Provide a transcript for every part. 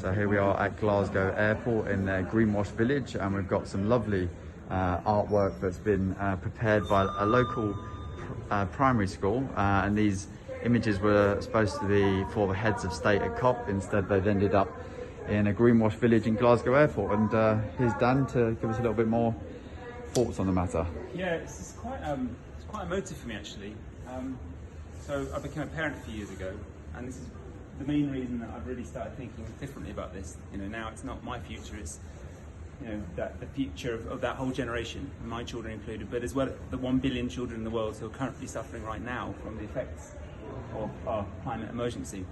So here we are at Glasgow Airport in Greenwash Village, and we've got some lovely artwork that's been prepared by a local primary school, and these images were supposed to be for the heads of state at COP. Instead they've ended up in a Greenwash Village in Glasgow Airport, and here's Dan to give us a little bit more thoughts on the matter. Yeah, it's quite emotive for me actually. So I became a parent a few years ago, and this is the main reason that I've really started thinking differently about this. You know, now it's not my future, it's, you know, the future of that whole generation, my children included, but as well the 1 billion children in the world who are currently suffering right now from the effects of our climate emergency.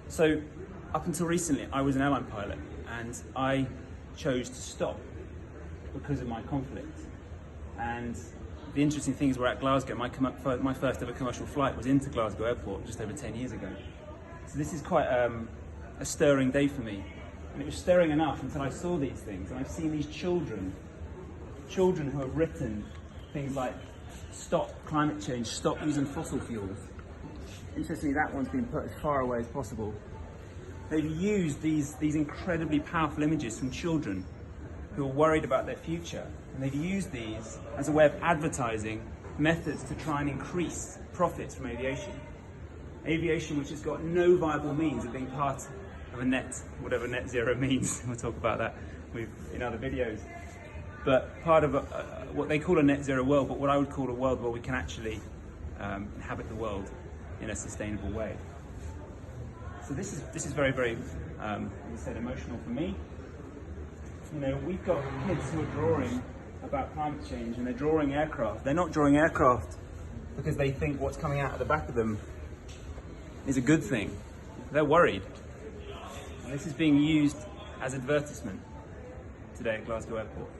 So up until recently, I was an airline pilot, and I chose to stop because of my conflict. And the interesting thing is, we're at Glasgow. My first ever commercial flight was into Glasgow Airport just over 10 years ago. So this is quite a stirring day for me. And it was stirring enough until I saw these things, and I've seen these children who have written things like, stop climate change, stop using fossil fuels. Interestingly, that one's been put as far away as possible. They've used these incredibly powerful images from children who are worried about their future, and they've used these as a way of advertising methods to try and increase profits from aviation. Aviation which has got no viable means of being part of a whatever net zero means. We'll talk about that in other videos. But part of what they call a net zero world, but what I would call a world where we can actually inhabit the world in a sustainable way. So this is very, very, as I said, emotional for me. You know, we've got kids who are drawing about climate change, and they're drawing aircraft. They're not drawing aircraft because they think what's coming out of the back of them is a good thing. They're worried. And this is being used as advertisement today at Glasgow Airport.